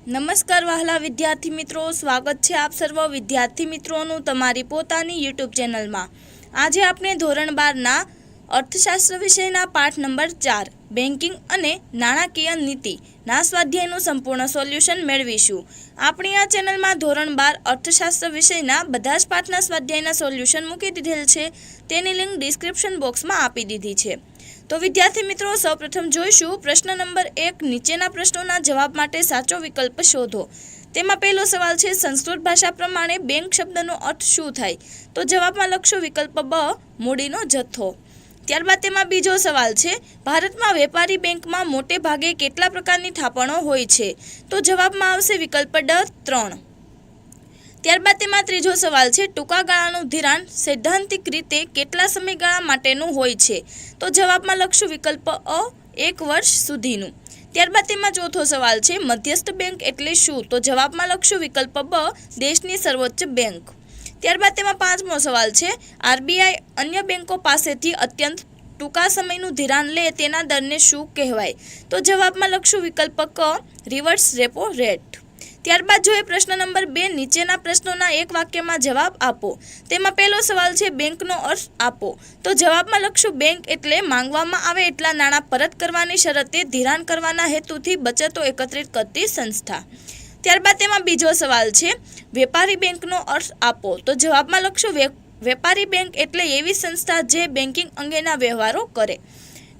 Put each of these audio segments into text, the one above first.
નમસ્કાર વહાલા વિદ્યાર્થી મિત્રો, સ્વાગત છે આપ સર્વ વિદ્યાર્થી મિત્રોનું તમારી પોતાની યુટ્યુબ ચેનલમાં। આજે આપણે ધોરણ 12ના અર્થશાસ્ત્ર વિષયના પાઠ નંબર 4 બેન્કિંગ અને નાણાકીય નીતિના સ્વાધ્યાયનું સંપૂર્ણ સોલ્યુશન મેળવીશું। આપણી આ ચેનલમાં ધોરણ 12 અર્થશાસ્ત્ર વિષયના બધા જ પાઠના સ્વાધ્યાયના સોલ્યુશન મૂકી દીધેલ છે, તેની લિંક ડિસ્ક્રિપ્શન બોક્સમાં આપી દીધી છે। તો વિદ્યાર્થી મિત્રો, સૌપ્રથમ જોઈશું પ્રશ્ન નંબર 1। નીચેના પ્રશ્નોના જવાબ માટે સાચો વિકલ્પ શોધો। તેમાં પહેલો સવાલ છે, સંસ્કૃત ભાષા પ્રમાણે બેંક શબ્દનો અર્થ શું થાય? તો જવાબમાં લખશો વિકલ્પ બ, મૂડીનો જથ્થો। ત્યારબાદ તેમાં બીજો સવાલ છે, ભારતમાં વેપારી બેંકમાં મોટે ભાગે કેટલા પ્રકારની થાપણો હોય છે? તો જવાબમાં આવશે વિકલ્પ ડ, 3। ત્યારબાદ તેમાં ત્રીજો સવાલ છે, ટૂંકા ગાળાનું ધિરાણ સૈદ્ધાંતિક રીતે કેટલા સમયગાળા માટેનું હોય છે? તો જવાબમાં લખશું વિકલ્પ અ, 1 વર્ષ સુધીનું। ત્યારબાદ તેમાં ચોથો સવાલ છે, મધ્યસ્થ બેંક એટલે શું? તો જવાબમાં લખશું વિકલ્પ બ, દેશની સર્વોચ્ચ બેંક। ત્યારબાદ તેમાં પાંચમો સવાલ છે, આરબીઆઈ અન્ય બેંકો પાસેથી અત્યંત ટૂંકા સમયનું ધિરાણ લે તેના દરને શું કહેવાય? તો જવાબમાં લખશું વિકલ્પ ક, રિવર્સ રેપો રેટ। ત્યારબાદ જોઈએ પ્રશ્ન નંબર 2। નીચેના પ્રશ્નોના એક વાક્યમાં જવાબ આપો। તેમાં પહેલો સવાલ છે, બેંકનો અર્થ આપો। તો જવાબમાં લખશું બેંક એટલે માંગવામાં આવે એટલા નાણાં પરત કરવાની શરતે ધિરાણ કરવાના હેતુથી બચતો એકત્રિત કરતી સંસ્થા। ત્યારબાદ તેમાં બીજો સવાલ છે, વેપારી બેંકનો અર્થ આપો। તો જવાબમાં લખશું વેપારી બેંક એટલે એવી સંસ્થા જે બેન્કિંગ અંગેના વ્યવહારો કરે।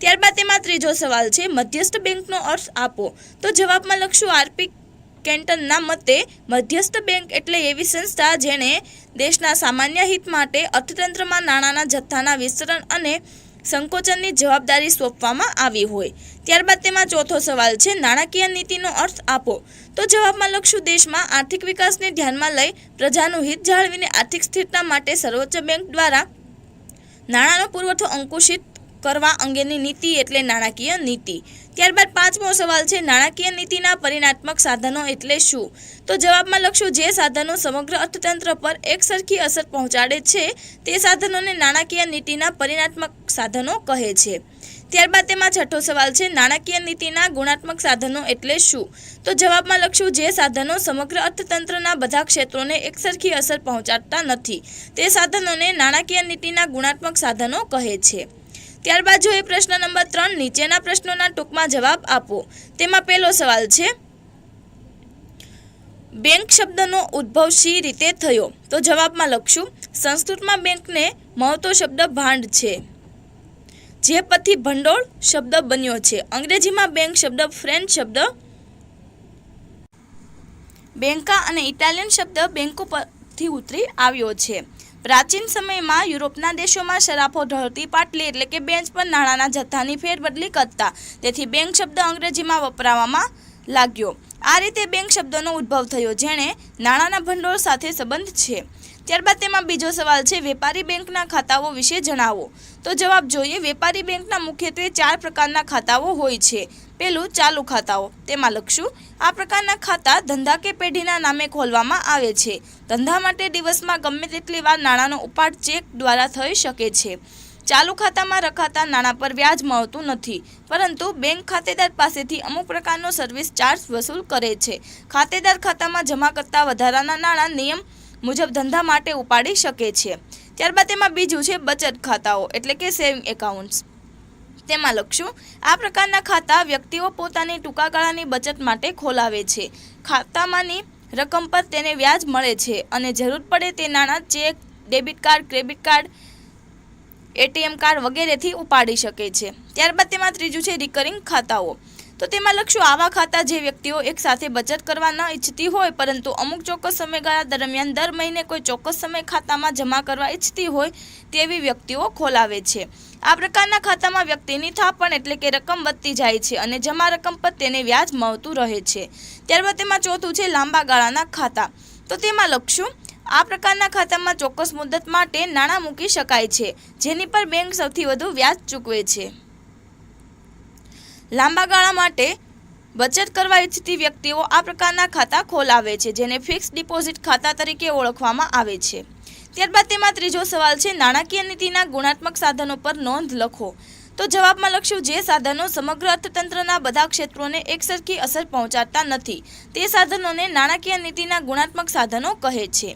ત્યારબાદ તેમાં ત્રીજો સવાલ છે, મધ્યસ્થ બેંકનો અર્થ આપો। તો જવાબમાં લખશું આરપી કેન્ટનના મતે મધ્યસ્થ બેંક એટલે એવી સંસ્થા જેને દેશના સામાન્ય હિત માટે અર્થતંત્રમાં નાણાંના જથ્થાના વિસ્તરણ અને સંકોચનની જવાબદારી સોંપવામાં આવી હોય। ત્યારબાદ તેમાં ચોથો સવાલ છે, નાણાકીય નીતિનો અર્થ આપો। તો જવાબમાં લખશું દેશમાં આર્થિક વિકાસને ધ્યાનમાં લઈ પ્રજાનું હિત જાળવીને આર્થિક સ્થિરતા માટે સર્વોચ્ચ બેંક દ્વારા નાણાંનો પુરવઠો અંકુશિત કરવા અંગેની નીતિ એટલે નાણાકીય નીતિ। ત્યારબાદ પાંચમો સવાલ છે, નાણાકીય નીતિના પરિણાત્મક સાધનો એટલે શું? તો જવાબમાં લખશું જે સાધનો સમગ્ર અર્થતંત્ર પર એક સરખી અસર પહોંચાડે છે તે સાધનોને નાણાકીય નીતિના પરિણાત્મક સાધનો કહે છે। ત્યારબાદ તેમાં છઠ્ઠો સવાલ છે, નાણાકીય નીતિના ગુણાત્મક સાધનો એટલે શું? તો જવાબમાં લખશું જે સાધનો સમગ્ર અર્થતંત્રના બધા ક્ષેત્રોને એક સરખી અસર પહોંચાડતા નથી તે સાધનોને નાણાકીય નીતિના ગુણાત્મક સાધનો કહે છે। ત્યારબાદ જોઈએ પ્રશ્ન નંબર 3। નીચેના પ્રશ્નોના ટૂંકમાં જવાબ આપો। તેમાં પહેલો સવાલ છે, બેંક શબ્દનો ઉદ્ભવ શી રીતે થયો? તો જવાબમાં લખશું સંસ્કૃતમાં બેંકને મળતો શબ્દ ભાંડ છે, જે પરથી ભંડોળ શબ્દ બન્યો છે। અંગ્રેજીમાં બેંક શબ્દ ફ્રેન્ચ શબ્દ બેંકા અને ઇટાલિયન શબ્દ બેંકો પરથી ઉતરી આવ્યો છે। પ્રાચીન સમયમાં યુરોપના દેશોમાં શરાફો ઢળતી પાટલી એટલે કે બેન્ચ પર નાણાંના જથ્થાની ફેરબદલી કરતા, તેથી બેંક શબ્દ અંગ્રેજીમાં વપરાવામાં લાગ્યો। આ રીતે બેંક શબ્દનો ઉદ્ભવ થયો, જેણે નાણાંના ભંડોળ સાથે સંબંધ છે। ત્યારબાદ તેમાં બીજો સવાલ છે, વેપારી બેંકના ખાતાઓ વિશે જણાવો। તો જવાબ જોઈએ, વેપારી બેંકના મુખ્યત્વે 4 પ્રકારના ખાતાઓ હોય છે। પહેલું, ચાલુ ખાતાઓ। તેમાં લખશું આ પ્રકારના ખાતા ધંધા કે પેઢીના નામે ખોલવામાં આવે છે। ધંધા માટે દિવસમાં ગમે તેટલી વાર નાણાંનો ઉપાડ ચેક દ્વારા થઈ શકે છે। ચાલુ ખાતામાં રખાતા નાણાં પર વ્યાજ મળતું નથી, પરંતુ બેંક ખાતેદાર પાસેથી અમુક પ્રકારનો સર્વિસ ચાર્જ વસૂલ કરે છે। ખાતેદાર ખાતામાં જમા કરતા વધારાના નાણાં નિયમ મુજબ ધંધા માટે ઉપાડી શકે છે। ત્યારબાદ તેમાં બીજું છે, બચત ખાતાઓ એટલે કે સેવિંગ એકાઉન્ટ્સ। તેમાં લખશું આ પ્રકારના ખાતા વ્યક્તિઓ પોતાની ટૂંકા ગાળાની બચત માટે ખોલાવે છે। ખાતામાંની રકમ પર તેને વ્યાજ મળે છે અને જરૂર પડે તે નાણાં check, debit card, credit card, ATM card વગેરેથી ઉપાડી શકે છે। ત્યારબાદ તેમાં ત્રીજું છે, રિકરિંગ ખાતાઓ। તો તેમાં લખશું આવા ખાતા જે વ્યક્તિઓ એક સાથે બચત કરવા ન ઈચ્છતી હોય પરંતુ અમુક ચોક્કસ સમયગાળા દરમિયાન દર મહિને કોઈ ચોક્કસ સમય ખાતામાં જમા કરવા ઈચ્છતી હોય તેવી વ્યક્તિઓ ખોલાવે છે। આ પ્રકારના ખાતામાં વ્યક્તિની થાપણ એટલે કે રકમ વધતી જાય છે અને જમા રકમ પર તેને વ્યાજ મળતું રહે છે। ત્યારબાદ તેમાં ચોથું છે, લાંબા ગાળાના ખાતા। તો તેમાં લખશું આ પ્રકારના ખાતામાં ચોક્કસ મુદત માટે નાણાં મૂકી શકાય છે, જેની પર બેંક સૌથી વધુ વ્યાજ ચૂકવે છે। લાંબા ગાળા માટે બચત કરવા ઈચ્છતી વ્યક્તિઓ આ પ્રકારના ખાતા ખોલાવે છે, જેને ફિક્સ ડિપોઝિટ ખાતા તરીકે ઓળખવામાં આવે છે। ત્યારબાદ તેમાં ત્રીજો સવાલ છે, નાણાકીય નીતિના ગુણાત્મક સાધનો પર નોંધ લખો। તો જવાબમાં લખશું જે સાધનો સમગ્ર અર્થતંત્રના બધા ક્ષેત્રોને એકસરખી અસર પહોંચાડતા નથી તે સાધનોને નાણાકીય નીતિના ગુણાત્મક સાધનો કહે છે.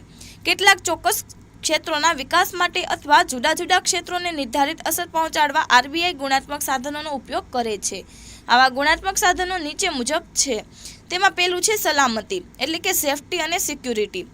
કેટલાક ચોક્કસ ક્ષેત્રોના વિકાસ માટે અથવા જુદા જુદા ક્ષેત્રોને નિર્ધારિત અસર પહોંચાડવા આરબીઆઈ ગુણાત્મક સાધનોનો ઉપયોગ કરે છે. આવા ગુણાત્મક સાધનો નીચે મુજબ છે. તેમાં પહેલું છે સલામતી એટલે કે સેફટી અને સિક્યુરિટી.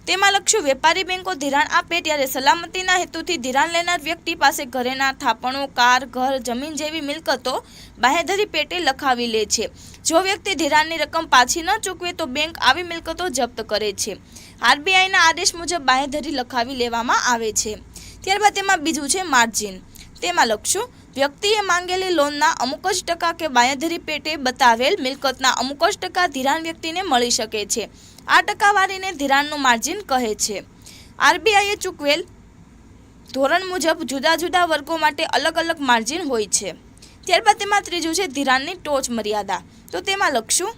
તેમાં લખશું વેપારી બેંકો ધિરાણ આપે ત્યારે સલામતીના હેતુથી ધિરાણ લેનાર વ્યક્તિ પાસે ઘરેના થાપણો, કાર, ઘર, જમીન જેવી મિલકતો બાંહેધરી પેટે લખાવી લે છે. જો વ્યક્તિ ધિરાણની રકમ પાછી ન ચૂકવે તો બેંક આવી મિલકતો જપ્ત કરે છે. આરબીઆઈના આદેશ મુજબ બાંહેધરી લખાવી લેવામાં આવે છે. ત્યારબાદ તેમાં બીજું છે માર્જિન. તેમાં લખશું વ્યક્તિએ માંગેલી લોનના અમુક જ ટકા કે બાંહેધરી પેટે બતાવેલ મિલકતના અમુક જ ટકા ધિરાણ વ્યક્તિને મળી શકે છે. આ ટકાવારીને ધિરાણનું માર્જિન કહે છે. આરબીઆઈએ ચૂકવેલ ધોરણ મુજબ જુદા જુદા વર્ગો માટે અલગ અલગ માર્જિન હોય છે. ત્યારબાદ તેમાં ત્રીજું છે ધિરાણની ટોચ મર્યાદા. તો તેમાં લખશું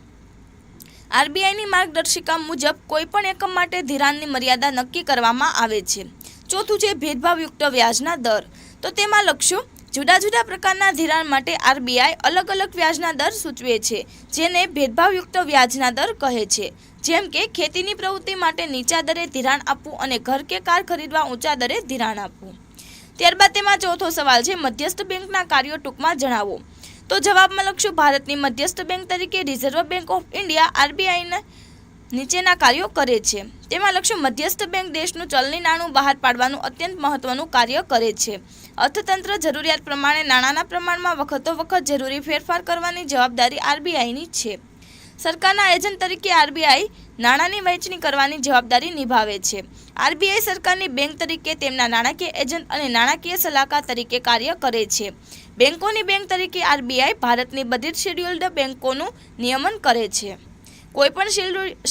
આરબીઆઈની માર્ગદર્શિકા મુજબ કોઈપણ એકમ માટે ધિરાણની મર્યાદા નક્કી કરવામાં આવે છે. ચોથું છે ભેદભાવયુક્ત વ્યાજના દર. તો તેમાં લખશું જુદા જુદા પ્રકારના ધિરાણ માટે આરબીઆઈ અલગ અલગ વ્યાજના દર સૂચવે છે જેને ભેદભાવયુક્ત વ્યાજના દર કહે છે. જેમ કે ખેતીની પ્રવૃત્તિ માટે નીચા દરે ધિરાણ આપવું અને ઘર કે કાર ખરીદવા ઊંચા દરે ધિરાણ આપવું. ત્યારબાદ તેમાં ચોથો સવાલ છે મધ્યસ્થ બેંકના કાર્યો ટૂંકમાં જણાવો. તો જવાબમાં લખશું ભારતની મધ્યસ્થ બેંક તરીકે રિઝર્વ બેંક ઓફ ઇન્ડિયા આરબીઆઈને નીચેના કાર્યો કરે છે. તેમાં લખશું મધ્યસ્થ બેંક દેશનું ચલણી નાણું બહાર પાડવાનું અત્યંત મહત્વનું કાર્ય કરે છે. અર્થતંત્ર જરૂરિયાત પ્રમાણે નાણાંના પ્રમાણમાં વખતો વખત જરૂરી ફેરફાર કરવાની જવાબદારી આરબીઆઈની છે. સરકારના એજન્ટ તરીકે આરબીઆઈ નાણાંની વહેંચણી કરવાની જવાબદારી નિભાવે છે. આરબીઆઈ સરકારની બેંક તરીકે તેમના નાણાકીય એજન્ટ અને નાણાકીય સલાહકાર તરીકે કાર્ય કરે છે. બેંકોની બેંક તરીકે આરબીઆઈ ભારતની બધી જ શેડ્યુલ્ડ બેંકોનું નિયમન કરે છે. કોઈપણ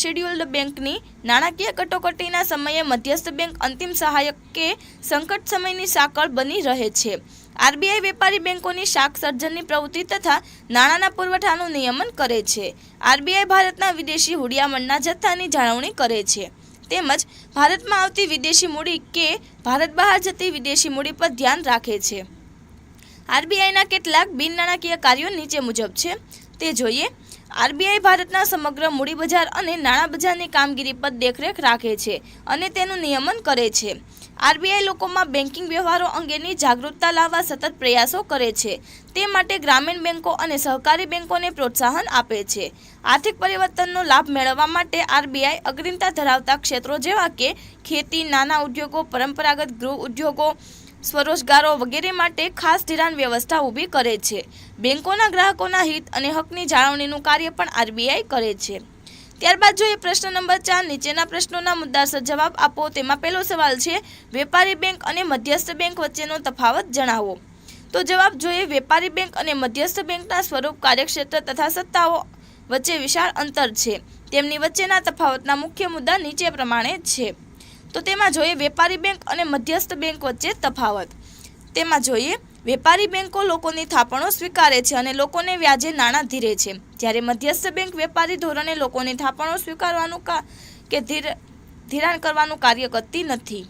શેડ્યુલ્ડ બેંકની નાણાકીય કટોકટીના સમયે મધ્યસ્થ બેંક અંતિમ સહાયક કે સંકટ સમયની સાંકળ બની રહે છે. આરબીઆઈ વેપારી બેંકોની શાખ સર્જનની પ્રવૃત્તિ તથા નાણાંના પુરવઠાનું નિયમન કરે છે. આરબીઆઈ ભારતના વિદેશી હુંડિયામણના જથ્થાની જાળવણી કરે છે તેમજ ભારતમાં આવતી વિદેશી મૂડી કે ભારત બહાર જતી વિદેશી મૂડી પર ધ્યાન રાખે છે. આરબીઆઈના કેટલાક બિન નાણાકીય કાર્યો નીચે મુજબ છે તે જોઈએ. આરબીઆઈ ભારતના સમગ્ર મૂડી બજાર અને નાણાં બજારની કામગીરી પર દેખરેખ રાખે છે અને તેનું નિયમન કરે છે. આરબીઆઈ લોકોમાં બેન્કિંગ વ્યવહારો અંગેની જાગૃતતા લાવવા સતત પ્રયાસો કરે છે. તે માટે ગ્રામીણ બેન્કો અને સહકારી બેન્કોને પ્રોત્સાહન આપે છે. આર્થિક પરિવર્તનનો લાભ મેળવવા માટે આરબીઆઈ અગ્રતા ધરાવતા ક્ષેત્રો જેવા કે ખેતી, નાના ઉદ્યોગો, પરંપરાગત ગૃહ ઉદ્યોગો, સ્વરોજગારો વગેરે માટે ખાસ ધિરાણ વ્યવસ્થા ઊભી કરે છે. બેન્કોના ગ્રાહકોના હિત અને હકની જાળવણીનું કાર્ય પણ આરબીઆઈ કરે છે. ત્યારબાદ જોઈએ પ્રશ્ન નંબર 4. નીચેના પ્રશ્નોના મુદ્દાસર જવાબ આપો. તેમાં પહેલો સવાલ છે વેપારી બેંક અને મધ્યસ્થ બેંક વચ્ચેનો તફાવત જણાવો. તો જવાબ જોઈએ વેપારી બેંક અને મધ્યસ્થ બેંકના સ્વરૂપ, કાર્યક્ષેત્ર તથા સત્તાઓ વચ્ચે વિશાળ અંતર છે. તેમની વચ્ચેના તફાવતના મુખ્ય મુદ્દા નીચે પ્રમાણે છે. તો તેમાં જોઈએ વેપારી બેંક અને મધ્યસ્થ બેંક વચ્ચે તફાવત. તેમાં જોઈએ વેપારી બેંકો લોકોની થાપણો સ્વીકારે છે અને લોકોને વ્યાજે નાણાં ધીરે છે, જ્યારે મધ્યસ્થ બેંક વેપારી ધોરણે લોકોની થાપણો સ્વીકારવાનું કે ધિરાણ કરવાનું કાર્ય કરતી નથી.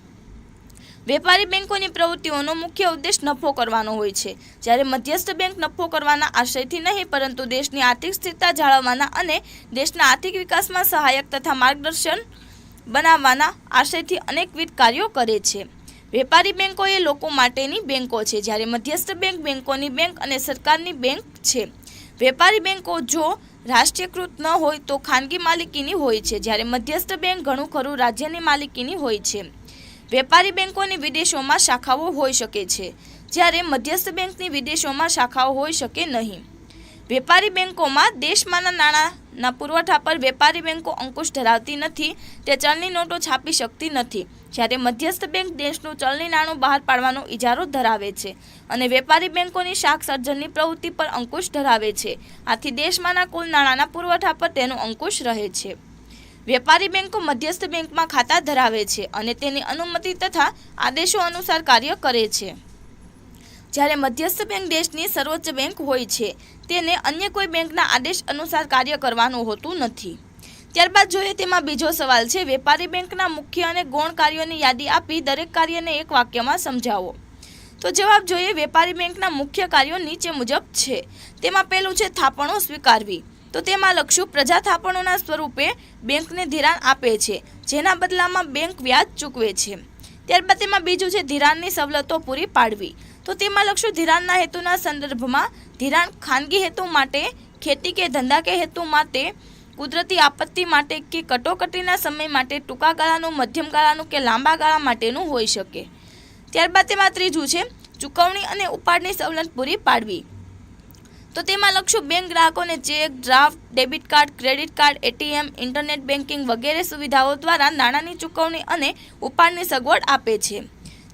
વેપારી બેંકોની પ્રવૃત્તિઓનો મુખ્ય ઉદ્દેશ નફો કરવાનો હોય છે, જ્યારે મધ્યસ્થ બેંક નફો કરવાના આશયથી નહીં પરંતુ દેશની આર્થિક સ્થિરતા જાળવવાના અને દેશના આર્થિક વિકાસમાં સહાયક તથા માર્ગદર્શન બનાવવાના આશયથી અનેકવિધ કાર્યો કરે છે. વેપારી બેંકો એ લોકો માટેની બેંકો છે, જ્યારે મધ્યસ્થ બેંક બેંકોની બેંક અને સરકારની બેંક છે. વેપારી બેંકો જો રાષ્ટ્રીયકૃત ન હોય તો ખાનગી માલિકીની હોય છે, જ્યારે મધ્યસ્થ બેંક ઘણું ખરું રાજ્યની માલિકીની હોય છે. વેપારી બેંકોની વિદેશોમાં શાખાઓ હોઈ શકે છે, જ્યારે મધ્યસ્થ બેંકની વિદેશોમાં શાખાઓ હોઈ શકે નહીં. વેપારી બેંકોમાં દેશમાંના નાણાંના પુરવઠા પર વેપારી બેંકો અંકુશ ધરાવતી નથી, તે ચલણી નોટો છાપી શકતી નથી, જ્યારે મધ્યસ્થ બેંક દેશનું ચલણી નાણું બહાર પાડવાનો ઇજારો ધરાવે છે અને વેપારી બેંકોની શાખ સર્જનની પ્રવૃત્તિ પર અંકુશ ધરાવે છે. આથી દેશમાંના કુલ નાણાંના પુરવઠા પર તેનો અંકુશ રહે છે. વેપારી બેંકો મધ્યસ્થ બેંકમાં ખાતા ધરાવે છે અને તેની અનુમતિ તથા આદેશો અનુસાર કાર્ય કરે છે, જ્યારે મધ્યસ્થ બેંક દેશની સર્વોચ્ચ બેંક હોય છે, તેને અન્ય કોઈ બેંકના આદેશ અનુસાર કાર્ય કરવાનું હોતું નથી. ત્યારબાદ જોઈએ તેમાં બીજો સવાલ છે વેપારી બેંકના મુખ્ય અને ગૌણ કાર્યોની યાદી આપી દરેક કાર્યને એક વાક્યમાં સમજાવો. તો જવાબ જોઈએ વેપારી બેંકના મુખ્ય કાર્યો નીચે મુજબ છે. તેમાં પહેલું છે થાપણો સ્વીકારવી. તો તેમાં લખશું પ્રજા થાપણોના સ્વરૂપે બેંકને ધિરાણ આપે છે, જેના બદલામાં બેંક વ્યાજ ચૂકવે છે. ત્યારબાદ તેમાં બીજું છે ધિરાણની સવલતો પૂરી પાડવી. તો તેમાં લખશું ધિરાણના હેતુના સંદર્ભમાં ધિરાણ ખાનગી હેતુ માટે, ખેતી કે ધંધા કે હેતુ માટે, કુદરતી આપત્તિ માટે કે કટોકટીના સમય માટે, ટૂંકા ગાળાનું, મધ્યમ ગાળાનું કે લાંબા ગાળા માટેનું હોઈ શકે. ત્યારબાદ તેમાં ત્રીજું છે ચૂકવણી અને ઉપાડની સવલત પૂરી પાડવી. તો તેમાં લખશું બેંક ગ્રાહકોને check, draft, debit card, credit card, ATM, internet banking વગેરે સુવિધાઓ દ્વારા નાણાંની ચૂકવણી અને ઉપાડની સગવડ આપે છે.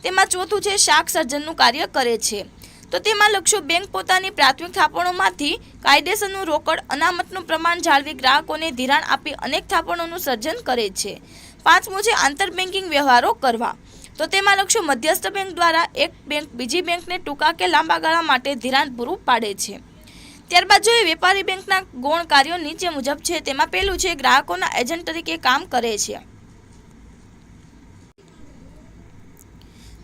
તેમાં ચોથું છે શાખ સર્જનનું કાર્ય કરે છે. તો તેમાં લખશું બેંક પોતાની પ્રાથમિક થાપણોમાંથી કાયદેસરનું રોકડ અનામતનું પ્રમાણ જાળવી ગ્રાહકોને ધિરાણ આપી અનેક થાપણોનું સર્જન કરે છે. પાંચમું છે આંતર બેન્કિંગ વ્યવહારો કરવા. તો તેમાં લખશું મધ્યસ્થ બેંક દ્વારા એક બેંક બીજી બેંકને ટૂંકા કે લાંબા ગાળા માટે ધિરાણ પૂરું પાડે છે. ત્યારબાદ જોઈએ વેપારી બેંકના ગૌણ કાર્યો નીચે મુજબ છે. તેમાં પહેલું છે ગ્રાહકોના એજન્ટ તરીકે કામ કરે છે.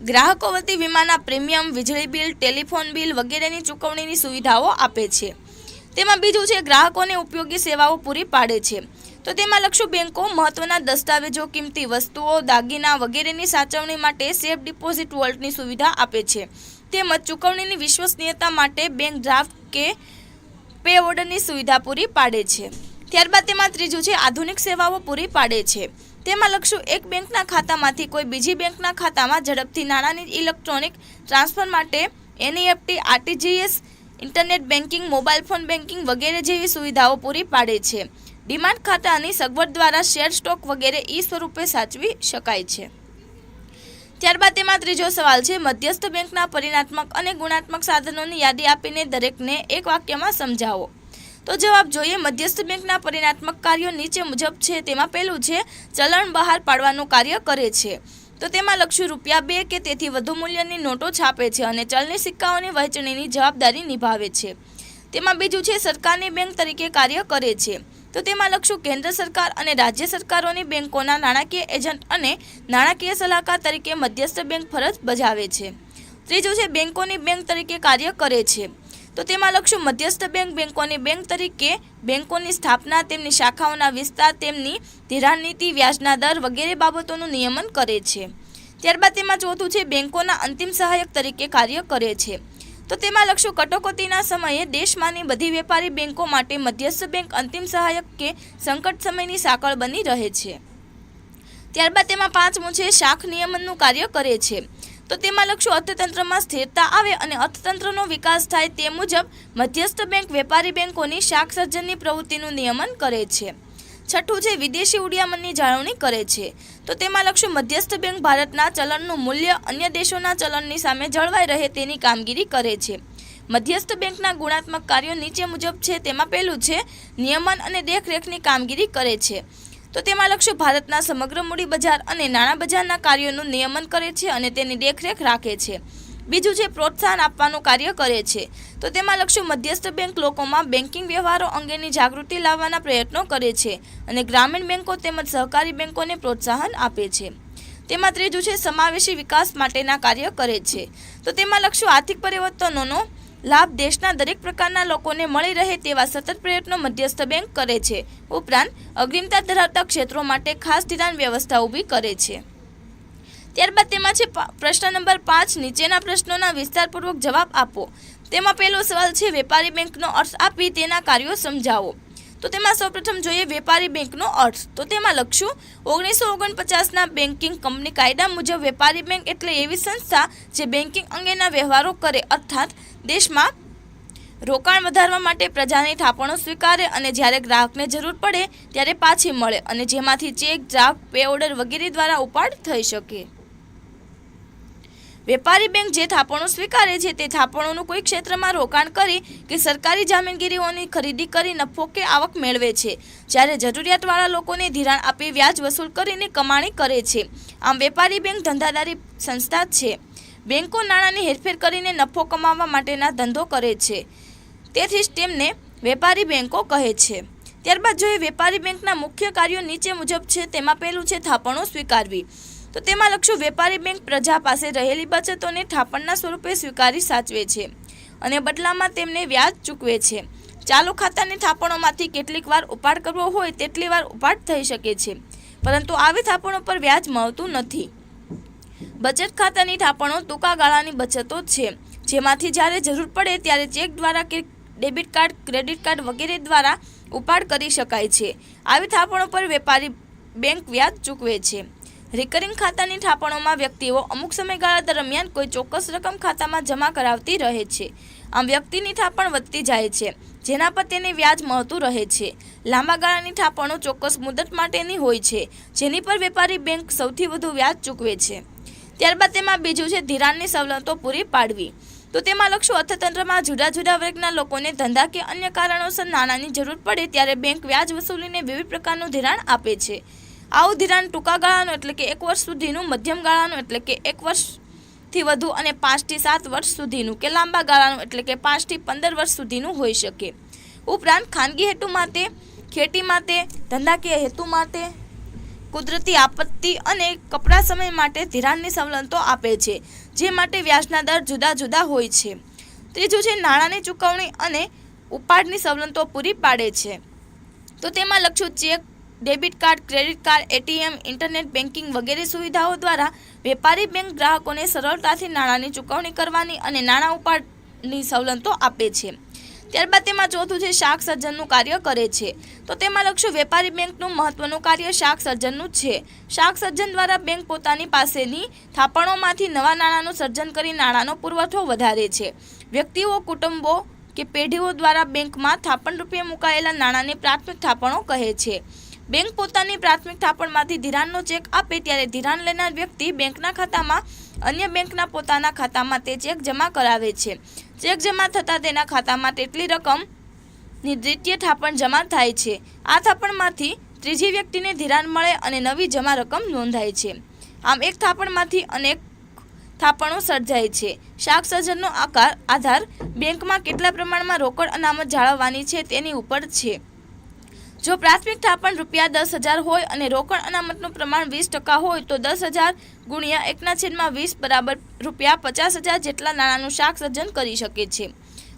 ગ્રાહકો વતી વીમાના પ્રીમિયમ, વીજળી બિલ, ટેલિફોન બિલ વગેરેની ચૂકવણીની સુવિધાઓ આપે છે. તેમાં બીજું છે ગ્રાહકોને ઉપયોગી સેવાઓ પૂરી પાડે છે. તો તેમાં લખશું બેંકો મહત્વના દસ્તાવેજો, કિંમતી વસ્તુઓ, દાગીના વગેરેની સાચવણી માટે સેફ ડિપોઝિટ વોલ્ટની સુવિધા આપે છે. તેમજ ચૂકવણીની વિશ્વસનીયતા માટે બેંક ડ્રાફ્ટ કે પે ઓર્ડરની સુવિધા પૂરી પાડે છે. ત્યારબાદ તેમાં ત્રીજું છે આધુનિક સેવાઓ પૂરી પાડે છે. તેમાં લખશું એક બેંકના ખાતામાંથી કોઈ બીજી બેંકના ખાતામાં ઝડપથી નાણાંની ઇલેક્ટ્રોનિક ટ્રાન્સફર માટે NEFT, RTGS, internet banking, mobile phone banking વગેરે જેવી સુવિધાઓ પૂરી પાડે છે. ડિમાન્ડ ખાતાની સગવડ દ્વારા શેર સ્ટોક વગેરે સ્વરૂપે સાચવી શકાય છે. ત્યારબાદ તેમાં ત્રીજો સવાલ છે મધ્યસ્થ બેંકના પરિણાત્મક અને ગુણાત્મક સાધનોની યાદી આપીને દરેકને એક વાક્યમાં સમજાવો. તો જવાબ જોઈએ મધ્યસ્થ બેંકના પરિણાત્મક કાર્યો નીચે મુજબ છે. તેમાં પહેલું છે ચલણ બહાર પાડવાનું કાર્ય કરે છે. તો તેમાં લખશું ₹2 કે તેથી વધુ મૂલ્યની નોટો છાપે છે અને ચલણી સિક્કાઓની વહેંચણીની જવાબદારી નિભાવે છે. તેમાં બીજું છે સરકારની બેંક તરીકે કાર્ય કરે છે. તો તેમાં લખશું કેન્દ્ર સરકાર અને રાજ્ય સરકારોની બેંકોના નાણાકીય એજન્ટ અને નાણાકીય સલાહકાર તરીકે મધ્યસ્થ બેંક ફરજ બજાવે છે. ત્રીજું છે બેંકોની બેંક તરીકે કાર્ય કરે છે. તો તેમાં લખશું મધ્યસ્થ બેંક બેંકોની બેંક તરીકે બેંકોની સ્થાપના, તેમની શાખાઓના વિસ્તાર, તેમની ધિરાણ નીતિ, વ્યાજના દર વગેરે બાબતોનું નિયમન કરે છે. ત્યારબાદ તેમાં ચોથું છે બેંકોના અંતિમ સહાયક તરીકે કાર્ય કરે છે. તો તેમાં લખશું કટોકટીના સમયે દેશમાંની બધી વેપારી બેંકો માટે મધ્યસ્થ બેંક અંતિમ સહાયક કે સંકટ સમયની સાંકળ બની રહે છે. ત્યારબાદ તેમાં પાંચમું છે શાખ નિયમનનું કાર્ય કરે છે. તો તેમાં લખશું અર્થતંત્રમાં સ્થિરતા આવે અને અર્થતંત્રનો વિકાસ થાય તે મુજબ મધ્યસ્થ બેંક વેપારી બેંકોની શાખ સર્જનની પ્રવૃત્તિનું નિયમન કરે છે. છઠ્ઠું છે વિદેશી ઉડિયામણની જાળવણી કરે છે. તો તેમાં લખશું મધ્યસ્થ બેંક ભારતના ચલણનું મૂલ્ય અન્ય દેશોના ચલણની સામે જળવાઈ રહે તેની કામગીરી કરે છે. મધ્યસ્થ બેંકના ગુણાત્મક કાર્યો નીચે મુજબ છે. તેમાં પહેલું છે નિયમન અને દેખરેખની કામગીરી કરે છે. તો તેમાં લખશું ભારતના સમગ્ર મૂડી બજાર અને નાણાં બજારના કાર્યોનું નિયમન કરે છે અને તેની દેખરેખ રાખે છે. બીજું છે પ્રોત્સાહન આપવાનું કાર્ય કરે છે. તો તેમાં લખશું મધ્યસ્થ બેંક લોકોમાં બેન્કિંગ વ્યવહારો અંગેની જાગૃતિ લાવવાના પ્રયત્નો કરે છે અને ગ્રામીણ બેંકો તેમજ સહકારી બેંકોને પ્રોત્સાહન આપે છે. તેમાં ત્રીજું છે સમાવેશી વિકાસ માટેના કાર્ય કરે છે. તો તેમાં લખશું આર્થિક પરિવર્તનોનો લાભ દેશના દરેક પ્રકારના લોકોને મળી રહે તેવા સતત પ્રયત્નો મધ્યસ્થ બેંક કરે છે. ઉપરાંત અગ્રિમતા ધરાવતા ક્ષેત્રો માટે ખાસ ધિરાણ વ્યવસ્થા ઊભી કરે છે. ત્યારબાદ તેમાં છે પ્રશ્ન નંબર 5 નીચેના પ્રશ્નોના વિસ્તારપૂર્વક જવાબ આપો. તેમાં પહેલો સવાલ છે વેપારી બેંકનો અર્થ આપી તેના કાર્યો સમજાવો. તો તેમાં સૌપ્રથમ જોઈએ વેપારી બેંકનો અર્થ. તો તેમાં લખશું 1949ના બેન્કિંગ કંપની કાયદા મુજબ વેપારી બેંક એટલે એવી સંસ્થા જે બેન્કિંગ અંગેના વ્યવહારો કરે, અર્થાત દેશમાં રોકાણ વધારવા માટે પ્રજાની થાપણો સ્વીકારે અને જ્યારે ગ્રાહકને જરૂર પડે ત્યારે પાછી મળે અને જેમાંથી ચેક, ડ્રાફ્ટ, પે ઓર્ડર વગેરે દ્વારા ઉપાડ થઈ શકે. વેપારી બેંક જે થાપણો સ્વીકારે છે તે થાપણોનું કોઈ ક્ષેત્રમાં રોકાણ કરી કે સરકારી જામીનગીરીઓની ખરીદી કરી નફો કે આવક મેળવે છે, જ્યારે જરૂરિયાતવાળા લોકોને ધિરાણ આપી વ્યાજ વસૂલ કરીને કમાણી કરે છે. આમ વેપારી બેંક ધંધાદારી સંસ્થા છે. બેંકો નાણાંની હેરફેર કરીને નફો કમાવવા માટેના ધંધો કરે છે, તેથી જ તેમને વેપારી બેંકો કહે છે. ત્યારબાદ જોઈએ વેપારી બેંકના મુખ્ય કાર્યો નીચે મુજબ છે. તેમાં પહેલું છે થાપણો સ્વીકારવી. તો તેમાં લખશું વેપારી બેંક પ્રજા પાસે રહેલી બચતોને થાપણના સ્વરૂપે સ્વીકારી સાચવે છે અને બદલામાં તેમને વ્યાજ ચૂકવે છે. ચાલુ ખાતાની થાપણોમાંથી કેટલીક વાર ઉપાડ કરવો હોય તેટલી વાર ઉપાડ થઈ શકે છે, પરંતુ આવી થાપણો પર વ્યાજ મળતું નથી. બચત ખાતાની થાપણો ટૂંકા ગાળાની બચતો છે, જેમાંથી જ્યારે જરૂર પડે ત્યારે ચેક દ્વારા કે ડેબિટ કાર્ડ, ક્રેડિટ કાર્ડ વગેરે દ્વારા ઉપાડ કરી શકાય છે. આવી થાપણો પર વેપારી બેંક વ્યાજ ચૂકવે છે. રિકરિંગ ખાતાની થાપણોમાં વ્યક્તિઓ અમુક સમયગાળા દરમિયાન કોઈ ચોક્કસ રકમ ખાતામાં જમા કરાવતી રહે છે. આમ વ્યક્તિની થાપણ વધતી જાય છે, જેના પર તેને વ્યાજ મળતું રહે છે. લાંબા ગાળાની થાપણો ચોક્કસ મુદત માટેની હોય છે, જેની પર વેપારી બેંક સૌથી વધુ વ્યાજ ચૂકવે છે. ત્યારબાદ તેમાં બીજું છે ધિરાણની સવલતો પૂરી પાડવી. તો તેમાં લખશું અર્થતંત્રમાં જુદા જુદા વર્ગના લોકોને ધંધા કે અન્ય કારણોસર નાણાંની જરૂર પડે ત્યારે બેંક વ્યાજ વસૂલીને વિવિધ પ્રકારનું ધિરાણ આપે છે. આવું ધિરાણ ટૂંકા ગાળાનું એટલે કે 1 વર્ષ સુધીનું, મધ્યમ ગાળાનું એટલે કે 1 વર્ષથી વધુ અને 5 થી 7 વર્ષ સુધીનું કે લાંબા ગાળાનું એટલે કે 5 થી 15 વર્ષ સુધીનું હોઈ શકે. ઉપરાંત ખાનગી હેતુ માટે, ખેતી માટે, ધંધાકીય હેતુ માટે, કુદરતી આપત્તિ અને કપરા સમય માટે ધિરાણની સવલતો આપે છે, જે માટે વ્યાજના દર જુદા જુદા હોય છે. ત્રીજું છે નાણાંની ચૂકવણી અને ઉપાડની સવલતો પૂરી પાડે છે. તો તેમાં લખશું check, debit card, credit card, ATM, internet banking વગેરે સુવિધાઓ દ્વારા વેપારી બેંક ગ્રાહકોને સરળતાથી નાણાંની ચૂકવણી કરવાની અને નાણાં ઉપાડની સવલતો આપે છે. ત્યારબાદ તેમાં ચોથું છે શાખ સર્જનનું કાર્ય કરે છે. તો તેમાં લખશું વેપારી બેંકનું મહત્વનું કાર્ય શાખ સર્જનનું છે. શાખ સર્જન દ્વારા બેંક પોતાની પાસેની થાપણોમાંથી નવા નાણાંનું સર્જન કરી નાણાંનો પુરવઠો વધારે છે. વ્યક્તિઓ, કુટુંબો કે પેઢીઓ દ્વારા બેંકમાં થાપણ રૂપે મુકાયેલા નાણાંને પ્રાથમિક થાપણો કહે છે. બેંક પોતાની પ્રાથમિક થાપણમાંથી ધિરાણનો ચેક આપે ત્યારે ધિરાણ લેનાર વ્યક્તિ બેંકના ખાતામાં અન્ય બેંકના પોતાના ખાતામાં તે ચેક જમા કરાવે છે. ચેક જમા થતાં તેના ખાતામાં તેટલી રકમની દ્વિતીય થાપણ જમા થાય છે. આ થાપણમાંથી ત્રીજી વ્યક્તિને ધિરાણ મળે અને નવી જમા રકમ નોંધાય છે. આમ એક થાપણમાંથી અનેક થાપણો સર્જાય છે. શાખ સર્જનનો આધાર બેંકમાં કેટલા પ્રમાણમાં રોકડ અનામત જાળવવાની છે તેની ઉપર છે. જો પ્રાથમિક થાપણ ₹10,000 હોય અને રોકડ અનામતનું પ્રમાણ 20% હોય તો 10,000 ગુણ્યા 1/20 બરાબર ₹50,000 જેટલા નાણાંનું શાખ સર્જન કરી શકે છે.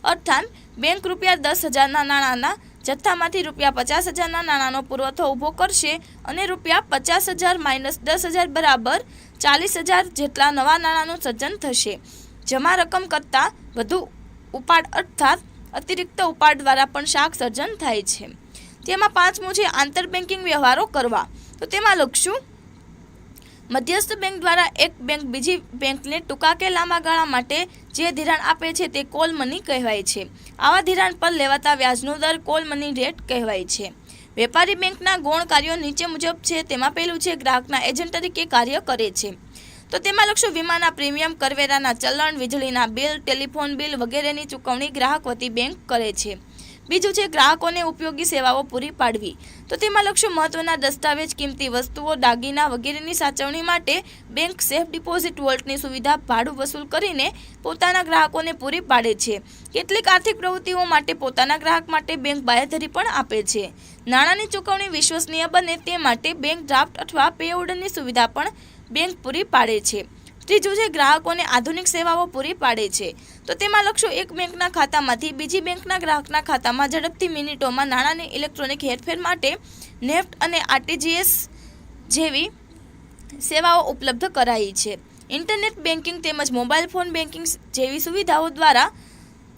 અર્થાત બેંક ₹10,000ના નાણાંના જથ્થામાંથી ₹50,000ના નાણાંનો પુરવઠો ઊભો કરશે અને ₹50,000 - 10,000 બરાબર 40,000 જેટલા નવા નાણાંનું સર્જન થશે. જમા રકમ કરતાં વધુ ઉપાડ અર્થાત અતિરિક્ત ઉપાડ દ્વારા પણ શાખ સર્જન થાય છે. તેમાં પાંચમું છે આંતર બેન્કિંગ વ્યવહારો કરવા. તો તેમાં લખશું મધ્યસ્થ બેંક દ્વારા એક બેંક બીજી બેંકને ટૂંકા કે લાંબા ગાળા માટે જે ધિરાણ આપે છે તે કોલ મની કહેવાય છે. આવા ધિરાણ પર લેવાતા વ્યાજનો દર કોલ મની રેટ કહેવાય છે. વેપારી બેંકના ગૌણ કાર્યો નીચે મુજબ છે. તેમાં પહેલું છે ગ્રાહકના એજન્ટ તરીકે કાર્ય કરે છે. તો તેમાં લખશું વીમાના પ્રીમિયમ, કરવેરાના ચલણ, વીજળીના બિલ, ટેલિફોન બિલ વગેરેની ચૂકવણી ગ્રાહક વતી બેંક કરે છે. બીજું છે ગ્રાહકોને ઉપયોગી સેવાઓ પૂરી પાડવી. તો તેમાં લખશું મહત્વના દસ્તાવેજ, કિંમતી વસ્તુઓ, દાગીના વગેરેની સાચવણી માટે બેંક સેફ ડિપોઝિટ વોલ્ટની સુવિધા ભાડું વસૂલ કરીને પોતાના ગ્રાહકોને પૂરી પાડે છે. કેટલીક આર્થિક પ્રવૃત્તિઓ માટે પોતાના ગ્રાહક માટે બેંક બાંયધરી પણ આપે છે. નાણાંની ચૂકવણી વિશ્વસનીય બને તે માટે બેંક ડ્રાફ્ટ અથવા પે ઓર્ડરની સુવિધા પણ બેંક પૂરી પાડે છે. ત્રીજું છે ગ્રાહકોને આધુનિક સેવાઓ પૂરી પાડે છે. તો તેમાં લખશું એક બેંકના ખાતામાંથી બીજી બેંકના ગ્રાહકના ખાતામાં ઝડપથી મિનિટોમાં નાણાંની ઇલેક્ટ્રોનિક હેરફેર માટે નેફ્ટ અને આરટીજીએસ જેવી સેવાઓ ઉપલબ્ધ કરાઈ છે. ઇન્ટરનેટ બેન્કિંગ તેમજ મોબાઈલ ફોન બેન્કિંગ જેવી સુવિધાઓ દ્વારા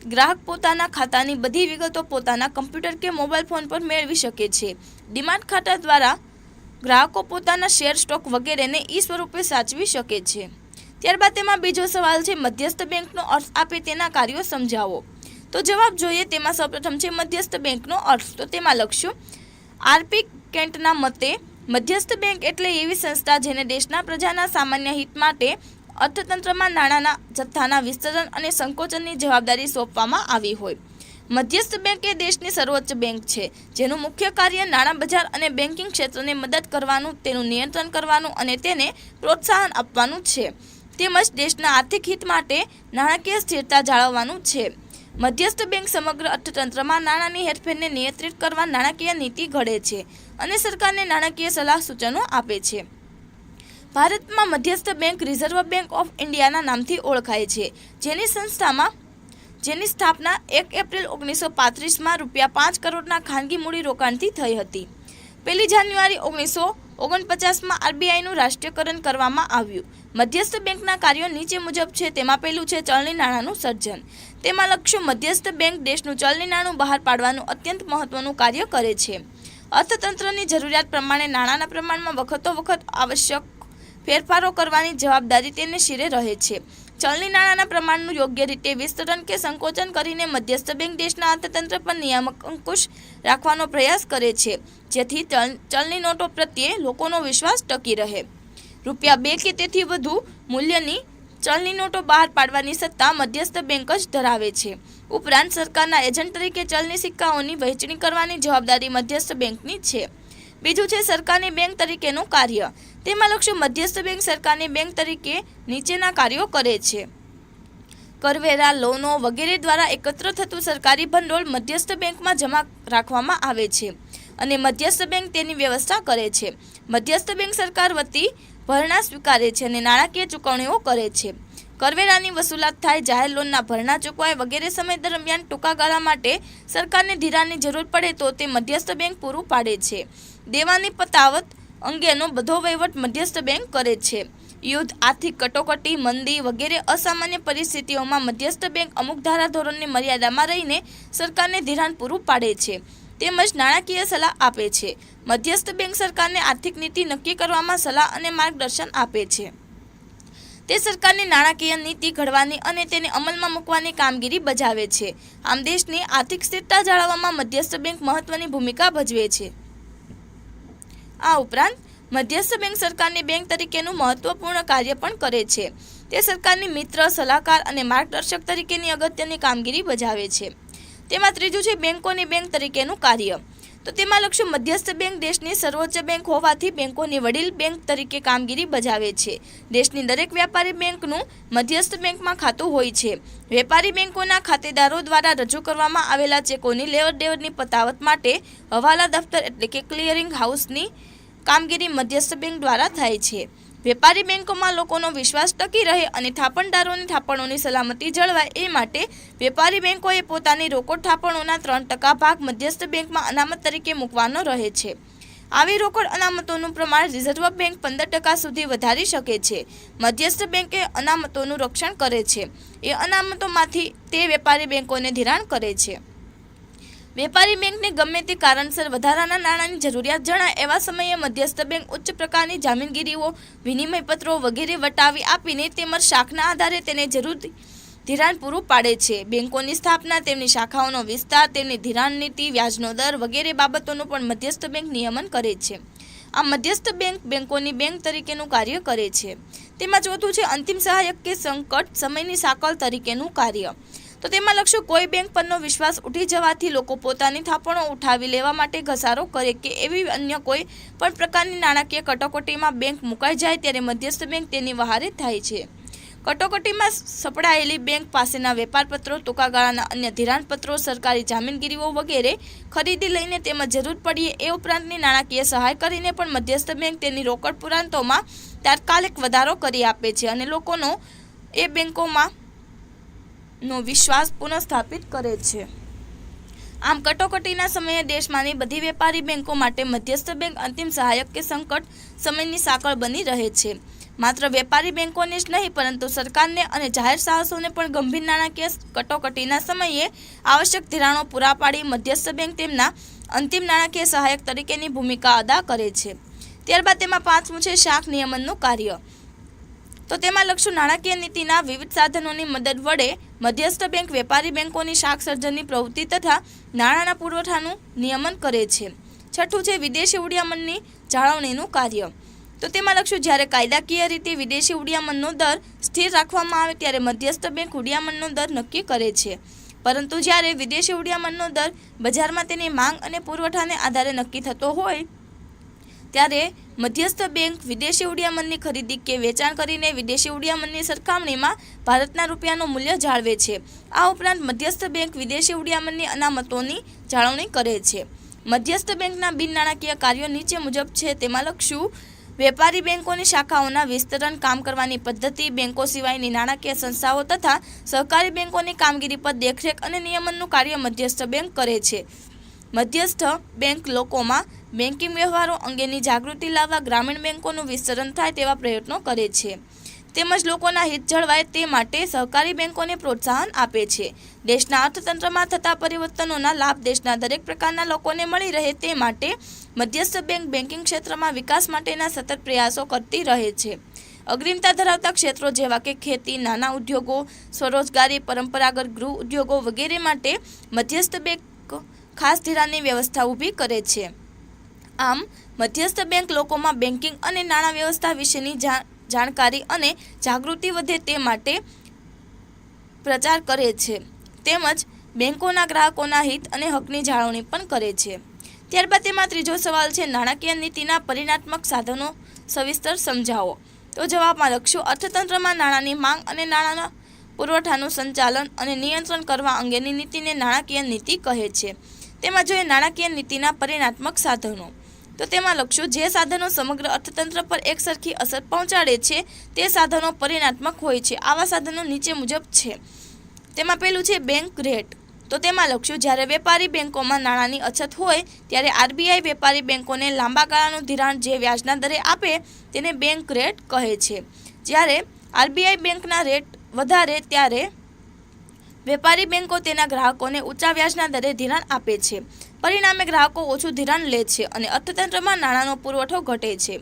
ગ્રાહક પોતાના ખાતાની બધી વિગતો પોતાના કમ્પ્યુટર કે મોબાઈલ ફોન પર મેળવી શકે છે. ડિમાન્ડ ખાતા દ્વારા ગ્રાહકો પોતાના શેર, સ્ટોક વગેરેને ઈ સ્વરૂપે સાચવી શકે છે. ત્યારબાદ તેમાં બીજો સવાલ છે મધ્યસ્થ બેંકનો અર્થ આપે તેના કાર્યો સમજાવો. તો જવાબ જોઈએ. તેમાં સૌપ્રથમ છે મધ્યસ્થ બેંકનો અર્થ. તો તેમાં લખશું આરપી કેન્ટના મતે મધ્યસ્થ બેંક એટલે એવી સંસ્થા જેને દેશના પ્રજાના સામાન્ય હિત માટે અર્થતંત્રમાં નાણાંના જથ્થાના વિસ્તરણ અને સંકોચનની જવાબદારી સોંપવામાં આવી હોય. મધ્યસ્થ બેંક એ દેશની સર્વોચ્ચ બેંક છે, જેનું મુખ્ય કાર્ય નાણાં બજાર અને બેન્કિંગ ક્ષેત્રને મદદ કરવાનું, તેનું નિયંત્રણ કરવાનું અને તેને પ્રોત્સાહન આપવાનું છે, તેમજ દેશના આર્થિક હિત માટે નાણાકીય સ્થિરતા જાળવવાનું છે. મધ્યસ્થ બેંક સમગ્ર અર્થતંત્રમાં નાણાંની હેરફેરને નિયંત્રિત કરવા નાણાકીય નીતિ ઘડે છે અને સરકારને નાણાકીય સલાહ સૂચનો આપે છે. ભારતમાં મધ્યસ્થ બેંક રિઝર્વ બેંક ઓફ ઇન્ડિયાના નામથી ઓળખાય છે, જેની સ્થાપના 1 એપ્રિલ 1935માં ₹5 કરોડના ખાનગી મૂડીરોકાણથી થઈ હતી. 1 જાન્યુઆરી 1949માં આરબીઆઈનું રાષ્ટ્રીયકરણ કરવામાં આવ્યું. મધ્યસ્થ બેંકના કાર્યો નીચે મુજબ છે. તેમાં પહેલું છે ચલણી નાણાંનું સર્જન. તેમાં લક્ષ્ય મધ્યસ્થ બેંક દેશનું ચલણી નાણું બહાર પાડવાનું અત્યંત મહત્વનું કાર્ય કરે છે. અર્થતંત્રની જરૂરિયાત પ્રમાણે નાણાંના પ્રમાણમાં વખત આવશ્યક ફેરફારો કરવાની જવાબદારી તેને શિરે રહે છે. ચલણી નાણાંના પ્રમાણનું યોગ્ય રીતે વિસ્તરણ કે સંકોચન કરીને મધ્યસ્થ બેંક દેશના અર્થતંત્ર પર નિયામક અંકુશ રાખવાનો પ્રયાસ કરે છે, જેથી ચલણી નોટો પ્રત્યે લોકોનો વિશ્વાસ ટકી રહે. ₹2 કે તેથી વધુ મૂલ્યની ચલણી નોટો બહાર પાડવાની સત્તા મધ્યસ્થ બેંક જ ધરાવે છે. ઉપરાંત સરકારના એજન્ટ તરીકે ચલણી સિક્કાઓની વહેંચણી કરવાની જવાબદારી મધ્યસ્થ બેંકની છે. બીજું છે સરકારની બેંક તરીકેનું કાર્ય. તેમાં લક્ષ્ય મધ્યસ્થ બેંક સરકારની બેંક તરીકે નીચેના કાર્યો કરે છે. કરવેરા, લોનો વગેરે દ્વારા એકત્ર થતું સરકારી ભંડોળ મધ્યસ્થ બેંકમાં જમા રાખવામાં આવે છે અને મધ્યસ્થ બેંક તેની વ્યવસ્થા કરે છે. મધ્યસ્થ બેંક સરકાર વતી ભરણા સ્વીકારે છે અને નાણાકીય ચૂકવણીઓ કરે છે. કરવેરાની વસૂલાત થાય, જાહેર લોનના ભરણા ચૂકવાય વગેરે સમય દરમિયાન ટૂંકા ગાળા માટે સરકારને ધિરાણની જરૂર પડે તો તે મધ્યસ્થ બેંક પૂરું પાડે છે. દેવાની પતાવત અંગેનો બધો વહીવટ મધ્યસ્થ બેંક કરે છે. યુદ્ધ, આર્થિક કટોકટી, મંદી વગેરે અસામાન્ય પરિસ્થિતિઓમાં મધ્યસ્થ બેંક અમુક ધારાધોરણની મર્યાદામાં રહીને સરકારને ધિરાણ પૂરું પાડે છે તેમજ નાણાકીય સલાહ આપે છે. મધ્યસ્થ બેંક સરકારને આર્થિક નીતિ નક્કી કરવામાં સલાહ અને માર્ગદર્શન આપે છે. તે સરકારની નાણાકીય નીતિ ઘડવાની અને તેને અમલમાં મૂકવાની કામગીરી બજાવે છે. આમ દેશની આર્થિક સ્થિરતા જાળવવામાં મધ્યસ્થ બેંક મહત્વની ભૂમિકા ભજવે છે. આ ઉપરાંત મધ્યસ્થ બેંક સરકારની બેંક તરીકેનું મહત્વપૂર્ણ કાર્ય પણ કરે છે. તે સરકારની મિત્ર, સલાહકાર અને માર્ગદર્શક તરીકેની અગત્યની કામગીરી બજાવે છે. તેમાં ત્રીજું છે બેંકોની બેંક તરીકેનું કાર્ય. તો તેમાં લક્ષ્ય મધ્યસ્થ બેંક દેશની સર્વોચ્ચ બેંક હોવાથી બેંકોની વડીલ બેંક તરીકે કામગીરી બજાવે છે. દેશની દરેક વ્યાપારી બેંકનું મધ્યસ્થ બેંકમાં ખાતું હોય છે. વેપારી બેંકોના ખાતેદારો દ્વારા રજૂ કરવામાં આવેલા ચેકોની લેવડ-દેવડની પતાવત માટે હવાલા દફતર એટલે કે ક્લિયરિંગ હાઉસની કામગીરી મધ્યસ્થ બેંક દ્વારા થાય છે. વેપારી બેંકોમાં લોકોનો વિશ્વાસ ટકી રહે અને થાપણદારોની થાપણોની સલામતી જળવાય એ માટે વેપારી બેંકોએ પોતાની રોકડ થાપણોના 3% ભાગ મધ્યસ્થ બેંકમાં અનામત તરીકે મૂકવાનો રહે છે. આવી રોકડ અનામતોનું પ્રમાણ રિઝર્વ બેંક 15% સુધી વધારી શકે છે. મધ્યસ્થ બેંકે અનામતોનું રક્ષણ કરે છે. એ અનામતોમાંથી તે વેપારી બેંકોને ધિરાણ કરે છે. વેપારી બેંકને ગમે તે કારણસર વધારાના નાણાંની જરૂરિયાત જણાય એવા સમયે મધ્યસ્થ બેંક ઉચ્ચ પ્રકારની જામીનગીરીઓ, વિનિમયપત્રો વગેરે વટાવી આપીને તેમજ શાખના આધારે તેને જરૂરી ધિરાણ પૂરું પાડે છે. બેંકોની સ્થાપના, તેમની શાખાઓનો વિસ્તાર, તેમની ધિરાણ નીતિ, વ્યાજનો દર વગેરે બાબતોનું પણ મધ્યસ્થ બેંક નિયમન કરે છે. આ મધ્યસ્થ બેંક બેંકોની બેંક તરીકેનું કાર્ય કરે છે. તેમાં ચોથું છે અંતિમ સહાયક કે સંકટ સમયની સાંકળ તરીકેનું કાર્ય. તો તેમાં લક્ષ્ય કોઈ બેંક પરનો વિશ્વાસ ઉઠી જવાથી લોકો પોતાની થાપણો ઉઠાવી લેવા માટે ઘસારો કરે કે એવી અન્ય કોઈ પણ પ્રકારની નાણાકીય કટોકટીમાં બેંક મુકાઈ જાય ત્યારે મધ્યસ્થ બેંક તેની વહારે થાય છે. કટોકટીમાં સપડાયેલી બેંક પાસેના વેપારપત્રો, ટૂંકા ગાળાના અન્ય ધિરાણપત્રો, સરકારી જામીનગીરીઓ વગેરે ખરીદી લઈને તેમજ જરૂર પડીએ એ ઉપરાંતની નાણાકીય સહાય કરીને પણ મધ્યસ્થ બેંક તેની રોકડ પુરાંતોમાં તાત્કાલિક વધારો કરી આપે છે અને લોકોનો એ બેંકોમાં નો વિશ્વાસ પુનઃસ્થાપિત કરે છે. આમ કટોકટીના સમયે દેશમાંની બધી વેપારી બેંકો માટે મધ્યસ્થ બેંક અંતિમ સહાયક કે સંકટ સમયની સાંકળ બની રહે છે. માત્ર વેપારી બેંકોને જ નહીં પરંતુ સરકારને અને જાહેર સાહસોને પણ ગંભીર નાણાકીય કટોકટીના સમયે આવશ્યક ધિરાણો પૂરા પાડી મધ્યસ્થ બેંક તેમના અંતિમ નાણાકીય સહાયક તરીકેની ભૂમિકા અદા કરે છે. ત્યારબાદ તેમાં પાંચમું છે શાખ નિયમનનું કાર્ય. તો તેમાં લક્ષ્ય નાણાકીય નીતિના વિવિધ સાધનોની મદદ વડે મધ્યસ્થ બેંક વેપારી બેંકોની શાખ સર્જનની પ્રવૃત્તિ તથા નાણાંના પુરવઠાનું નિયમન કરે છે. છઠ્ઠું છે વિદેશી ઉડિયામણની જાળવણીનું કાર્ય. તો તેમાં લક્ષ્ય જ્યારે કાયદાકીય રીતે વિદેશી ઉડિયામણનો દર સ્થિર રાખવામાં આવે ત્યારે મધ્યસ્થ બેંક ઉડિયામણનો દર નક્કી કરે છે. પરંતુ જ્યારે વિદેશી ઉડિયામણનો દર બજારમાં તેની માંગ અને પુરવઠાને આધારે નક્કી થતો હોય ત્યારે મધ્યસ્થ બેંક વિદેશી ઉડિયામણની ખરીદી કે વેચાણ કરીને વિદેશી ઉડિયામણની સરખામણીમાં ભારતના રૂપિયાનું મૂલ્ય જાળવે છે. આ ઉપરાંત મધ્યસ્થ બેંક વિદેશી ઉડિયામણની અનામતોની જાળવણી કરે છે. મધ્યસ્થ બેંકના બિન નાણાકીય કાર્યો નીચે મુજબ છે. તેમાં લખશું વેપારી બેંકોની શાખાઓના વિસ્તરણ, કામ કરવાની પદ્ધતિ, બેંકો સિવાયની નાણાકીય સંસ્થાઓ તથા સહકારી બેંકોની કામગીરી પર દેખરેખ અને નિયમનનું કાર્ય મધ્યસ્થ બેંક કરે છે. મધ્યસ્થ બેંક લોકોમાં બેન્કિંગ વ્યવહારો અંગેની જાગૃતિ લાવવા ગ્રામીણ બેંકોનું વિસ્તરણ થાય તેવા પ્રયત્નો કરે છે તેમજ લોકોના હિત જળવાય તે માટે સહકારી બેંકોને પ્રોત્સાહન આપે છે. દેશના અર્થતંત્રમાં થતા પરિવર્તનોના લાભ દેશના દરેક પ્રકારના લોકોને મળી રહે તે માટે મધ્યસ્થ બેંક બેન્કિંગ ક્ષેત્રમાં વિકાસ માટેના સતત પ્રયાસો કરતી રહે છે. અગ્રિમતા ધરાવતા ક્ષેત્રો જેવા કે ખેતી, નાના ઉદ્યોગો, સ્વરોજગારી, પરંપરાગત ગૃહ ઉદ્યોગો વગેરે માટે મધ્યસ્થ બેંક ખાસ ધિરાણની વ્યવસ્થા ઊભી કરે છે. આમ મધ્યસ્થ બેંક લોકોમાં બેન્કિંગ અને નાણાં વ્યવસ્થા વિશેની જાણકારી અને જાગૃતિ વધે તે માટે પ્રચાર કરે છે તેમજ બેંકોના ગ્રાહકોના હિત અને હકની જાળવણી પણ કરે છે. ત્યારબાદ તેમાં ત્રીજો સવાલ છે, નાણાકીય નીતિના પરિણાત્મક સાધનો સવિસ્તર સમજાવો. તો જવાબમાં લખશું, અર્થતંત્રમાં નાણાંની માંગ અને નાણાંના પુરવઠાનું સંચાલન અને નિયંત્રણ કરવા અંગેની નીતિને નાણાકીય નીતિ કહે છે. તેમાં જોઈએ નાણાકીય નીતિના પરિણાત્મક સાધનો. તો તેમાં લખશું, જે સાધનો સમગ્ર અર્થતંત્ર પર એકસરખી અસર પહોંચાડે છે તે સાધનો પરિણાત્મક હોય છે. આવા સાધનો નીચે મુજબ છે. તેમાં પહેલું છે બેંક રેટ. તો તેમાં લખશું, જ્યારે વેપારી બેંકોમાં નાણાંની અછત હોય ત્યારે આરબીઆઈ વેપારી બેંકોને લાંબા ગાળાનું ધિરાણ જે વ્યાજના દરે આપે તેને બેંક રેટ કહે છે. જ્યારે આરબીઆઈ બેંકના રેટ વધારે ત્યારે વેપારી બેંકો તેના ગ્રાહકોને ઊંચા વ્યાજના દરે ધિરાણ આપે છે. પરિણામે ગ્રાહકો ઓછું ધિરાણ લે છે અને અર્થતંત્રમાં નાણાંનો પુરવઠો ઘટે છે.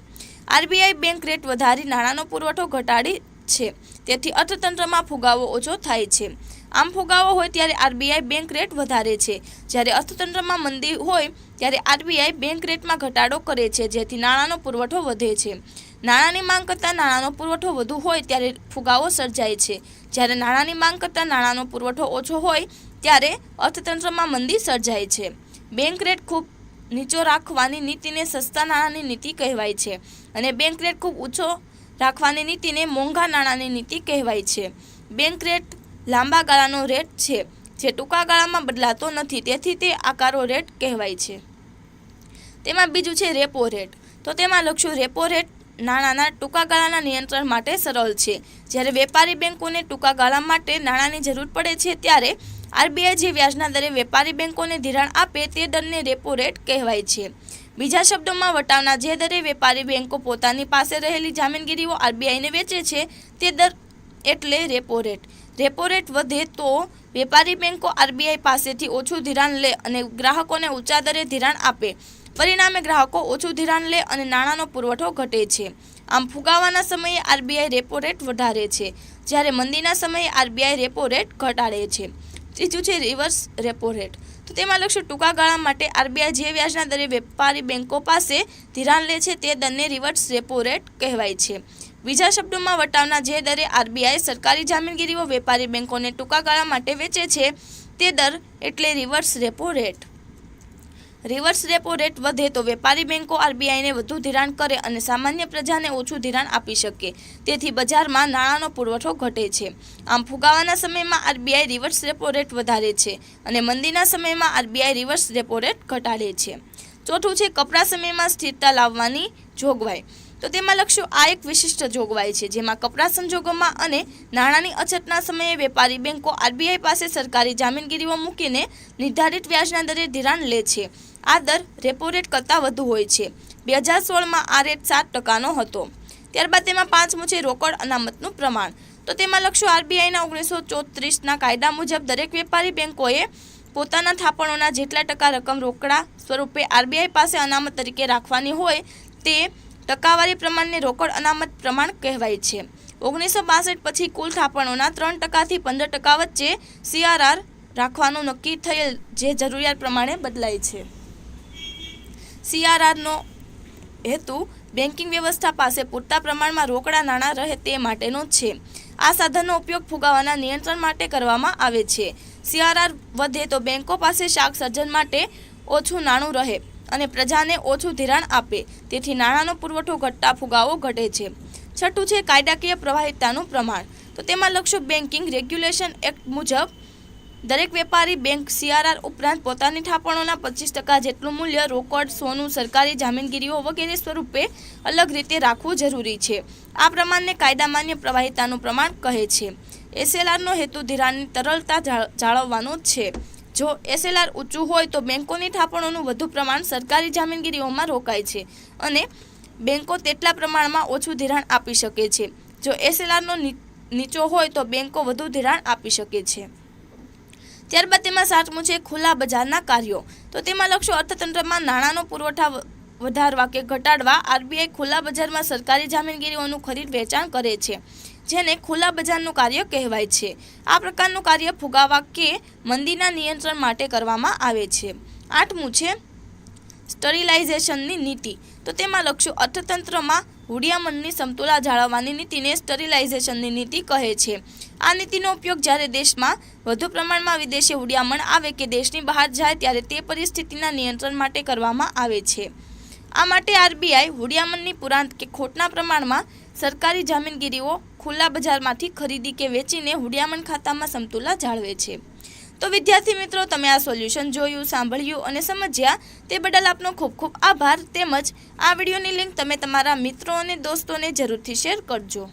આરબીઆઈ બેંક રેટ વધારી નાણાંનો પુરવઠો ઘટાડી છે, તેથી અર્થતંત્રમાં ફુગાવો ઓછો થાય છે. આમ ફુગાવો હોય ત્યારે આરબીઆઈ બેંક રેટ વધારે છે. જ્યારે અર્થતંત્રમાં મંદી હોય ત્યારે આરબીઆઈ બેંક રેટમાં ઘટાડો કરે છે, જેથી નાણાંનો પુરવઠો વધે છે. નાણાંની માંગ કરતાં નાણાંનો પુરવઠો વધુ હોય ત્યારે ફુગાવો સર્જાય છે. જ્યારે નાણાંની માંગ કરતાં નાણાંનો પુરવઠો ઓછો હોય ત્યારે અર્થતંત્રમાં મંદી સર્જાય છે. બેંક રેટ ખૂબ નીચો રાખવાની નીતિને સસ્તા નાણાંની નીતિ કહેવાય છે અને બેંક રેટ ખૂબ ઊંચો રાખવાની નીતિને મોંઘા નાણાંની નીતિ કહેવાય છે. બેંક રેટ લાંબા ગાળાનો રેટ છે જે ટૂંકા ગાળામાં બદલાતો નથી, તેથી તે આકારો રેટ કહેવાય છે. તેમાં બીજું છે રેપો રેટ. તો તેમાં લખશું, રેપો રેટ નાણાંના ટૂંકા ગાળાના નિયંત્રણ માટે સરળ છે. જ્યારે વેપારી બેંકોને ટૂંકા ગાળા માટે નાણાંની જરૂર પડે છે ત્યારે આરબીઆઈ જે વ્યાજના દરે વેપારી બેંકોને ધિરાણ આપે તે દરને રેપો રેટ કહેવાય છે. બીજા શબ્દોમાં વટાવના જે દરે વેપારી બેંકો પોતાની પાસે રહેલી જામીનગીરીઓ આરબીઆઈને વેચે છે તે દર એટલે રેપો રેટ. રેપો રેટ વધે તો વેપારી બેંકો આરબીઆઈ પાસેથી ઓછું ધિરાણ લે અને ગ્રાહકોને ઊંચા દરે ધિરાણ આપે. પરિણામે ગ્રાહકો ઓછું ધિરાણ લે અને નાણાંનો પુરવઠો ઘટે છે. આમ ફુગાવાના સમયે આરબીઆઈ રેપો રેટ વધારે છે, જ્યારે મંદીના સમયે આરબીઆઈ રેપો રેટ ઘટાડે છે. ત્રીજું છે રિવર્સ રેપો રેટ. તો તેમાં લખશું, ટૂંકા ગાળા માટે આરબીઆઈ જે વ્યાજના દરે વેપારી બેંકો પાસે ધિરાણ લે છે તે દરને રિવર્સ રેપો રેટ કહેવાય છે. બીજા શબ્દોમાં વટાવના જે દરે આરબીઆઈ સરકારી જામીનગીરીઓ વેપારી બેંકોને ટૂંકા ગાળા માટે વેચે છે તે દર એટલે reverse repo rate. Reverse repo rate વધે તો વેપારી બેંકો આરબીઆઈને વધુ ધિરાણ કરે અને સામાન્ય પ્રજાને ઓછું ધિરાણ આપી શકે, તેથી બજારમાં નાણાંનો પુરવઠો ઘટે છે. આમ ફુગાવાના સમયમાં આરબીઆઈ રિવર્સ રેપો રેટ વધારે છે અને મંદીના સમયમાં આરબીઆઈ રિવર્સ રેપો રેટ ઘટાડે છે. ચોથું છે કપરા સમયમાં સ્થિરતા લાવવાની જોગવાઈ. તો તેમાં લખશું, આ એક વિશિષ્ટ જોગવાઈ છે જેમાં કપરા સંજોગોમાં અને નાણાંની અછતના સમયે વેપારી બેંકો આરબીઆઈ પાસે સરકારી જામીનગીરીઓ મૂકીને નિર્ધારિત વ્યાજના દરે ધિરાણ લે છે. આ દર રેપો રેટ કરતાં વધુ હોય છે. 2016માં આ રેટ 7%નો હતો. ત્યારબાદ તેમાં પાંચમું છે રોકડ અનામતનું પ્રમાણ. તો તેમાં લખશું, આરબીઆઈના 1934ના કાયદા મુજબ દરેક વેપારી બેંકોએ પોતાના થાપણોના જેટલા ટકા રકમ રોકડા સ્વરૂપે આરબીઆઈ પાસે અનામત તરીકે રાખવાની હોય તે ટકાવારી પ્રમાણને રોકડ અનામત પ્રમાણ કહેવાય છે. 1962 પછી કુલ થાપણોના 3%થી 15% વચ્ચે સીઆરઆર રાખવાનું નક્કી થયેલ, જે જરૂરિયાત પ્રમાણે બદલાય છે. સીઆરઆરનો હેતુ બેન્કિંગ વ્યવસ્થા પાસે પૂરતા પ્રમાણમાં રોકડા નાણાં રહે તે માટેનો છે. આ સાધનનો ઉપયોગ ફુગાવાના નિયંત્રણ માટે કરવામાં આવે છે. સીઆરઆર વધે તો બેંકો પાસે શાક સર્જન માટે ઓછું નાણું રહે અને પ્રજાને ઓછું ધિરાણ આપે, તેથી નાણાંનો પુરવઠો ઘટતા ફુગાવો ઘટે છે. છઠ્ઠું છે કાયદાકીય પ્રવાહિતાનું પ્રમાણ. તો તેમાં લખશું, બેન્કિંગ રેગ્યુલેશન એક્ટ મુજબ દરેક વેપારી બેંક CRR ઉપરાંત પોતાની થાપણોના 25% જેટલું મૂલ્ય રોકડ, સોનું, સરકારી જામીનગીરીઓ વગેરે સ્વરૂપે અલગ રીતે રાખવું જરૂરી છે. આ પ્રમાણને કાયદા માન્ય પ્રવાહિતાનું પ્રમાણ કહે છે. SLRનો હેતુ ધિરાણની તરલતા જાળવવાનો છે. જો SLR ઊંચું હોય તો બેંકોની થાપણોનું વધુ પ્રમાણ સરકારી જામીનગીરીઓમાં રોકાય છે અને બેંકો તેટલા પ્રમાણમાં ઓછું ધિરાણ આપી શકે છે. જો SLRનો નીચો હોય તો બેંકો વધુ ધિરાણ આપી શકે છે. ત્યારબાદ તેમાં 7મું છે ખુલ્લા બજારના કાર્યો. તો તેમાં લખશો અર્થતંત્રમાં નાણાંનો પુરવઠા વધારવા કે ઘટાડવા RBI ખુલ્લા બજારમાં સરકારી જામીનગીરીઓનું ખરીદ વેચાણ કરે છે, જેને ખુલ્લા બજારનું કાર્ય કહેવાય છે. આ પ્રકારનું કાર્ય ફુગાવા કે મંદીના નિયંત્રણ માટે કરવામાં આવે છે. 8મું છે સ્ટરીલાઇઝેશનની નીતિ. તો તેમાં લખશો અર્થતંત્રમાં હુંડિયામણની સમતુલા જાળવવાની નીતિને સ્ટરીલાઇઝેશનની નીતિ કહે છે. આ નીતિનો ઉપયોગ જ્યારે દેશમાં વધુ પ્રમાણમાં વિદેશી હુંડિયામણ આવે કે દેશની બહાર જાય ત્યારે તે પરિસ્થિતિના નિયંત્રણ માટે કરવામાં આવે છે. આ માટે RBI હુંડિયામણની પુરાંત કે ખોટના પ્રમાણમાં સરકારી જામીનગીરીઓ ખુલ્લા બજારમાંથી ખરીદી કે વેચીને હુંડિયામણ ખાતામાં સમતુલા જાળવે છે. તો વિદ્યાર્થી મિત્રો, તમે આ સોલ્યુશન જોયું, સાંભળ્યું અને સમજ્યા તે બદલ આપનો ખૂબ ખૂબ આભાર. તેમજ આ વિડીયોની લિંક તમે તમારા મિત્રો અને દોસ્તોને જરૂરથી શેર કરજો.